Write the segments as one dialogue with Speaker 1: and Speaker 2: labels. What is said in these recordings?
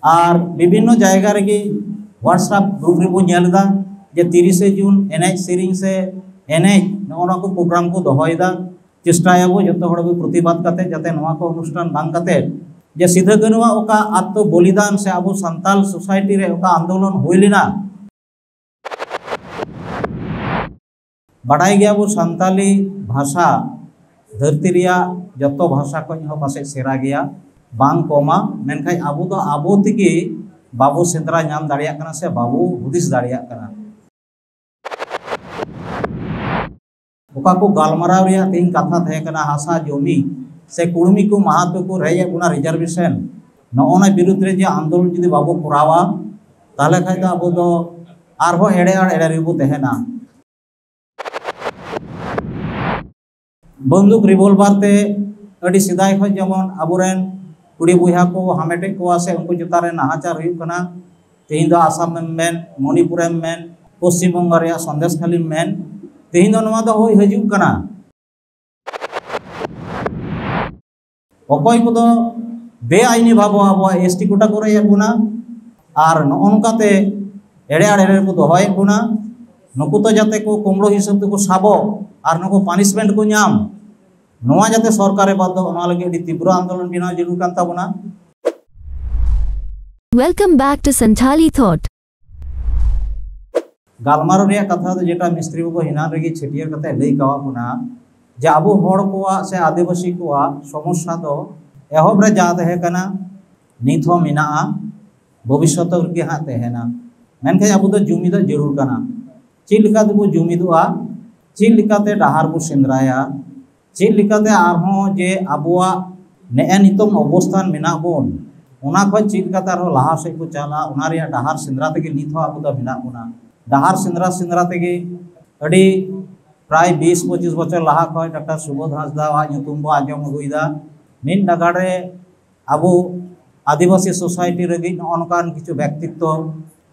Speaker 1: और विभिन्न जायगा रे व्हाट्सएप ग्रुप रे बो नेलदा जे 30 जून एनेज सेरिंग से एनेज नोना को प्रोग्राम को दोहयदा चेष्टायाबो जतो हड़ भी प्रतिबाद करते जाते नोआ को अनुष्ठान बांग करते जे सीधा गनुआ ओका आत्म बलिदान से अब सान्ताल सोसाइटी रे ओका आंदोलन होइलिना बाडाई गया वो सान्ताली भाषा धरती रिया जतो भाषा को हो पासे सेरा गया बांग कोमा मेनखाय आबो तो आबो तिगी बाबू सेंद्रा नाम दाड़िया कना से बाबू हुदिस दाड़िया कना ओका को गालमाराव रिया तीन कथा थे कना हासा जमी से कुड़मी को महत्व को रहे गुना रिजर्वेशन नोना विरुद्ध रे जे आंदोलन जुदी बाबू करावा ताले खाय दा आबो दो आरहो एड़े आर एड़े रिबो तेहना बंदूक रिवॉल्वर ते अड़ी सिदाय खो जेमन आबोरेन कुड़ी बुहा को हामेटे को से उनको चेतारे नाहाचार हुई कना तेहिं दो आसाम में मेन मणिपुर में मेन पश्चिम बंग रे संदेश खाली मेन तेहिं दो नवा दो होई हजू कना अकय को दो बेआईनी भाव अब एसटी कोटा को रे गुना और नोनकाते एड़े आड़े को दोहय गुना नुकु तो जाते को कुमड़ो हिसाब को साबो और नुकु पनिशमेंट को नाम नोआ जाते सरकारे बाध्य ओना लगे अडी तीव्र आंदोलन बिना जरूर कान ताबोना।
Speaker 2: Welcome back to Santali thought
Speaker 1: गालमारो रिया कथा दो जेटा मिस्त्री को हिना रेगी छटियर कते लई कावा बुना जे आबो हड़ कोआ से आदिवासी कोआ समस्या दो एहब रे जा तहे कना नित हो मिना भविष्यत के हा तहेना मेनखे आबो दो जुमी दो जरूर कना चेल लिका दो जुमीदुआ चेल लिकाते डाहार बो सेंद्राया चेल लिकाते आरहों जे आबुआ ने नितम अवस्थान मेना बोन ओना खो चेल लिकाते आरो लाहा से को चला ओना रिया डाहार सेंद्रा तेगे नित हो आबो दो मेना बोना डाहार सेंद्रा सेंद्रा तेगे अडी प्राय 20-25 बछर लाहा खो डॉक्टर सुबोध हांसदा आ नुतुम बो आजम अगुइदा निन डागाड़े आबो आदिवासी सोसाइटी रेगी नोनकान किछु व्यक्तित्व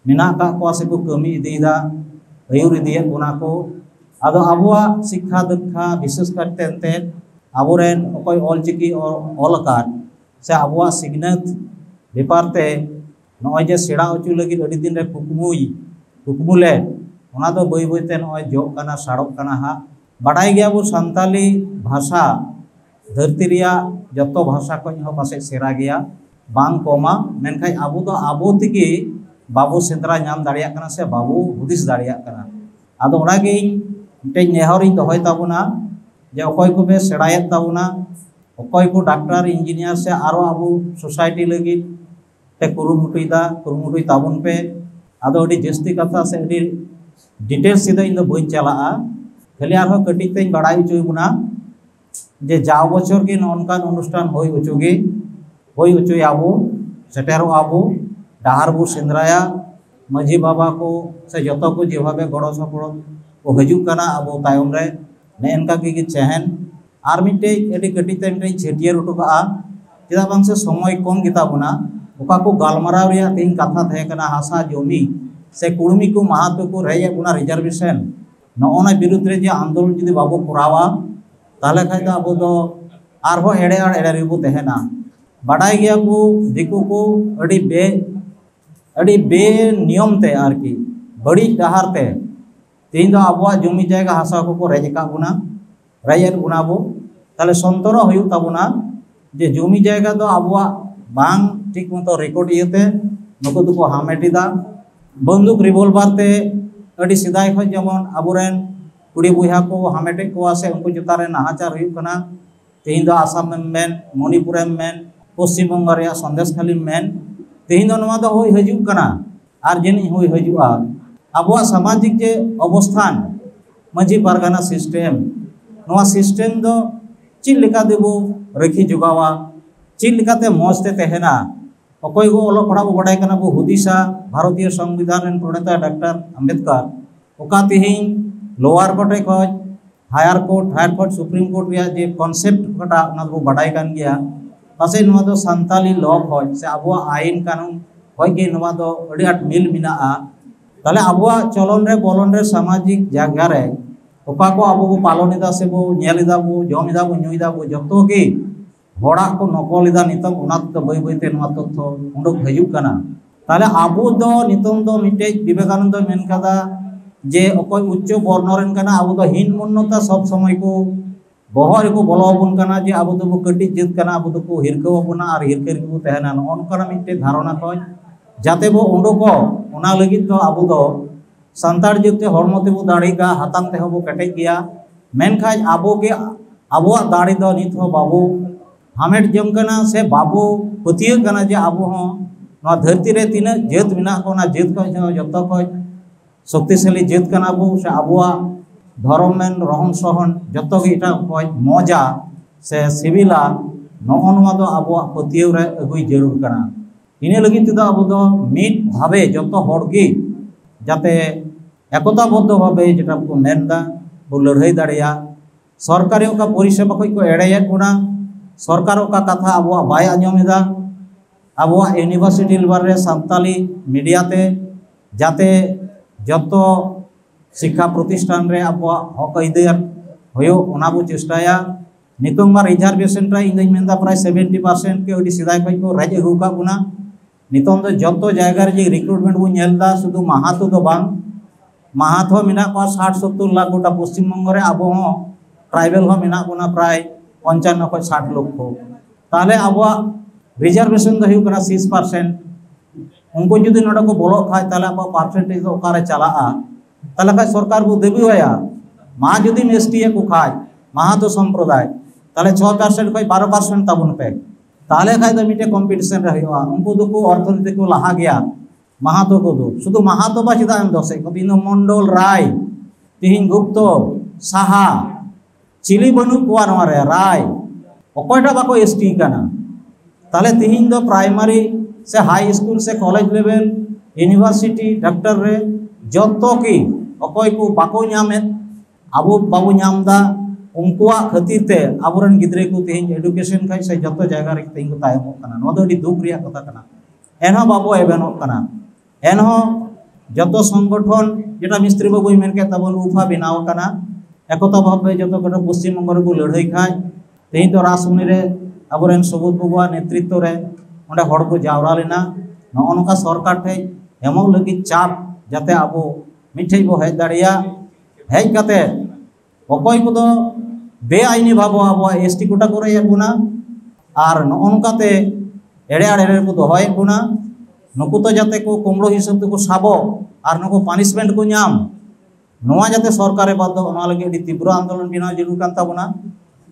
Speaker 1: मेना का को से को कमी इदीदा अयुर इदिया ओना को आदो आबुआ शिक्षा दीक्षा विशेष करते आबोरेन अकय ऑलचिकी और ऑलकार से आबुआ सिग्नत बेपारते नय जे सेड़ा अचु लगी अडी दिन रे कुकमुले ओना दो बई बईते नय जो कना साड़क कना हा बाडाई गया वो सान्ताली भाषा धरती रिया जतो भाषा को हो पासे सेरा गया बांग कोमा मेनखाय आबो दो आबो तिगी बाबू सेंद्रा नाम दाड़िया कना से बाबू हुदिस दाड़िया कना आदो ओनागे मिटे नेहर दोहय ताबोना जे अकय को बे सेड़ायत ताबोना अकय को डॉक्टर इंजीनियर से आरो आबो सोसाइटी लगी ते कुरुमुटुई ताबोन पे आदो अडी जस्ती कथा से अडी डिटेल्स सिदा इन दो बई चला खाली आरो कटी ते बाड़ाई चुईबुना जे जाव बछर के नोनकान अनुष्ठान होय उचुगे होय उचुय आबो सेटेरो आबो डाहार बो सेंद्राया माझी बाबा को से जतो को जेभाबे गड़ो सपड़ो को हजूक कना अब तायम रे ने इनका की चहन और मिटे एडी कटिते मिटे छटियर उठुका चेदा बांग से समय कम गिता बुना ओका को गालमाराव रिया तीन कथा थे कना हासा जमी से कुड़मी को महत्व को रहे गुना रिजर्वेशन नोना विरुद्ध रे जे आंदोलन जुदी बाबू करावा ताले खाय दा अब दो आरहो एड़े आर एड़े रिबो तेहना बाडाई गया को दिकु को अड़ी बे नियम ते आरकी बड़ी डाहार ते तीन दो आबुआ जमी जायगा हासा को रेजका बुना रेजर बुना बो ताले संतर हुयु ताबुना जे जमी जायगा दो आबुआ बांग ठीक मतो रिकॉर्ड इयते नुको दुको हामेटिदा बंदूक रिवॉल्वर ते अड़ी सिदाय खो जेमन आबोरेन कुड़ी बुहा को हामेटे को से उनको चेतारे नाहाचार हुयु कना तीन दो आसाम में मेन मणिपुर में मेन पश्चिम बंग रे संदेश खाली मेन तीन दो नवा दो होई हजू कना आर जेनि होई हजुआ आबुआ सामाजिक जे अवस्थान माझी पारगाना सिस्टेम नवा सिस्टेम दो चिल लिका देबो रखी जुगावा चिल लिकाते मौजते तेहना अकय गो ओलो पढ़ा बो बडाय कना बो हुदिसा भारतीय संविधान रेन प्रणेता डॉक्टर अंबेडकर ओका तिहिं लोअर कोर्ट रे खoj हायर कोर्ट सुप्रीम कोर्ट रिया जे कॉन्सेप्ट कटा ओना दो बडाय कान गया पासे नवा दो संताली लॉ खoj से आबुआ आईन कानून होय के नवा दो अडी आट मिल मिना ताले आबुआ चलन रे बोलन रे सामाजिक जागा रे ओका को आबो पालनिदा से बो नेलिदा बो जमिदा बो नुइदा बो जतो के हड़ा को नकलेदा नितों उनाते बई बईते नवा तथ्य उडुक हजूग कना ताले आबो दो नितों दो मिटे विवेकानंद मेन कदा जे अकोय उच्च वर्णरेन कना आबो दो हीन मन्नता सब समय को बहर को बोलोबन कना जे आबो दो कटी जित कना आबो दो को हिरकावबना और हिरकेर को तहना नोनकाना मिटे धारणा खय जाते बो उडुको ओना लगित दो आबो दो संतार जिते हरमते बो दाड़ेगा हाताम ते हबो कटेज गया मेनखान आबो के आबो दाड़े दो नित हो बाबू हामेट जम कना से बाबू पतिय कना जे आबो हो नवा धरती रे तीना जेत मिना को ना जेत को जतो को शक्तिशाली जेत कना बो से आबोआ धर्ममेन रहन सहन जतो गे इटा को मजा से सिविला नोनवा दो आबोआ पतिय रे अगुई जरूर कना इने लगी तो आबो दो मिट भावे जतो हड़गी जाते एकताबद्ध भावे जेटा को मेनदा बो लड़ाई दाड़िया सरकारी का परिसेवा खय को एड़ेयेद बोना सरकार का कथा अब बाय आंजमेदा अब यूनिवर्सिटी लेवल रे सान्ताली मीडिया ते जाते जतो शिक्षा प्रतिष्ठान रे अब हक अइदार होयो ओना बो चेष्टाया नितों मा रिजर्वेशन रे इंग मेनदा प्राय 70% के ओडी सिदाय खय को राज अगु का बुना नितों दो जतो जायगा रे रिक्रुटमेंट बो नेलदा शुधु महातो दो बांग महातो मिना को 60-70 लाख गोटा पश्चिम बंग रे अब हो ट्राइबल हो मिना बुना प्राय 55 को 60 लोग को ताले अब रिजर्वेशन दो हुई 60% उनको जुदी नोडा को बोलो खाय ताले अब परसेंटेज दो ओकारे चला ताले खाय सरकार को देबी होया मा जुदी एसटी को खाय महातो संप्रदाय ताले 6% को 12% तबन पे ताले खाय दो मिटे कंपटीशन रे हुआ उनको दो को अर्थनीति को लहा गया महातो को दो शुधु महातो बा चिदा एम दोसे को बिनो मंडल राय तिहिन गुप्तो साहा चिली बनू कुआ नवा रे राय अकोयटा बाको एसटी कना ताले तिहिन दो प्राइमरी से हाई स्कूल से कॉलेज लेवल यूनिवर्सिटी डॉक्टर रे जतो की अकोय को बाको न्यामे आबो बाबू न्यामदा उनकुआ खातिर ते आबोरन गिद्रे को तिहिन एजुकेशन खाय से जतो जायगा रे तिहिन को तायमो कना नो दो दुख रिया कथा कना एनो बाबो एबेनो कना एनो जतो संगठन जेटा मिस्त्री बाबू मेन के तबन उफा बनाव कना एकता भावे जो पश्चिम बंग को लड़ाई खाए तेज तो राजमुनि रे आबोरेन सबुज बाबुआ नेतृत्व रे ओंडे हड़ को जावरा लेना नोका सरकार ठे एमो लगी चाप जाते आबो मिठे बो हेज दाड़िया हेज काते अकोय को दो बेआईनी भाव आबो एसटी कोटा को रे बुना आर नोनकाते एड़े आड़े को दोहय बुना नुकु तो जाते को कुमड़ो हिसाब को साबो आर नुकु पनिशमेंट को नाम नोआ जाते सरकारे बाध्य ओना लगे अडी तीव्र आंदोलन बिना जरूर कान ताबोना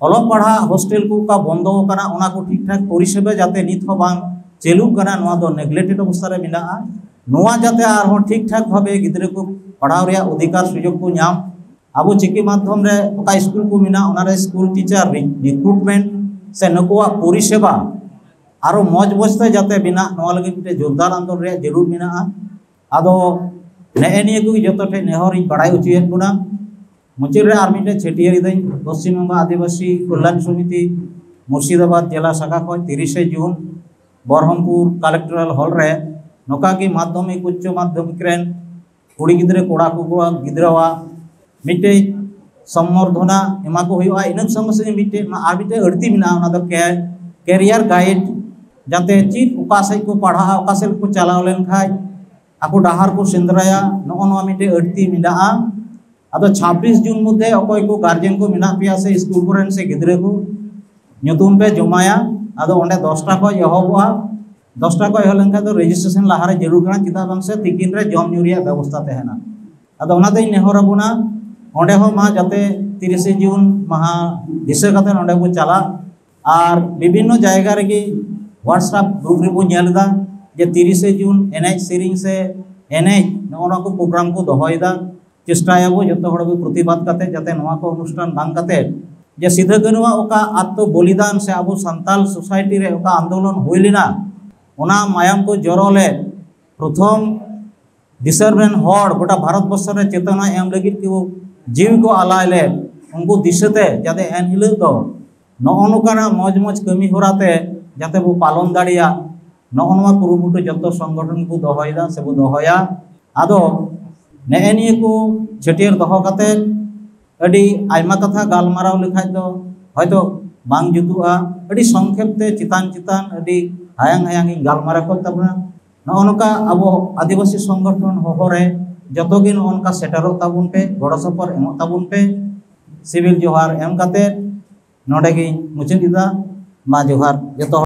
Speaker 1: अलोक पढ़ा हॉस्टेल को का बंदो कना ओना को ठीक ठाक परिसेबा जाते नित हो बांग चलू कना नोआ दो नेग्लेक्टेड अवस्था रे मिना नोआ जाते आर हो ठीक ठाक भावे गिद्रे को पढ़ाव रे अधिकार सुयोग को नाम आबो चिकी माध्यम रे ओका स्कूल को मिना ओना रे स्कूल टीचर रिक्रुटमेंट से नुकुआ परिसेबा आरो मौज मजते जाते बिना नोआ लगे मिटे जोरदार आंदोलन रे जरूर मिना आदो नेनिया को जो ठे नेहर बड़ाई उचित बुना मुचाद रे आर मिटे छेटियर दई पश्चिम बंग आदिवासी कल्याण समिति मुर्शिदाबाद जिला शाखा को 30 जून बरहमपुर कलेक्टोरल हॉल रे नोका की माध्यमिक उच्च माध्यमिक रेन कुड़ी गिद्रे कोड़ा को गिद्रवा मिटे सम्वर्धना एमा को हुआ इन समस्या मिटे आर मिटे अड़ती मिना ओना दो कैरियर गाइड जाते चीज ओका से को पढ़ा ओका से को चलाव लेन खाय आको डाहार को सेंद्राया नोनवा मिटे अड़ती मिना आदो 26 जून मध्य अकोय को गार्जियन को मिना पिया से स्कूल कोरेन से गिद्रे को नुतुम पे जमाया आदो ओंडे 10टा को एहबवा 10टा को एहलन का तो रजिस्ट्रेशन लाहारे जरूर कना चिदा बांग से तिकिन रे जम न्यूरिया व्यवस्था तहना आदो ओना दे नेहर बुना ओंडे हो मा जाते 30 जून महा दिशा कते ओंडे को चला और विभिन्न जायगा रे की व्हाट्सएप ग्रुप रे को नेलदा जे 30 जून एनएच सेरिंग से एनएच नोना को प्रोग्राम को दोहयदा चेष्टायाबो जतो हड़ प्रतिबाद करते जाते नोआ को अनुष्ठान बांग करते जे सीधा गनुआ ओका आत्म बलिदान से अब संताल सोसाइटी रे ओका आंदोलन हुईलिना ओना मायाम को जरोले प्रथम दिसरबेन हड़ गोटा भारत वर्ष रे चेतना एम लगी कि जीव को आलायले उनको दिशते जाते एन हिल दो नोनकाना मौज मौज कमी होराते जाते बो पालन दाड़िया नोनवा कुरुमुटु जतो संगठन को दोहयदा से बो दोहया आदो नेनिए को छटियर दोह काते अडी आयमा कथा गालमाराव लेखाय दो हयतो bang jutua adi songkhep te citan adi hayang galmara ko tabuna nonoka abo adivasi songgothon hohore jotogi nonka setero tabun pe goro sopor emot tabun pe civil johar em kate nodegi mucin ida ma johar joto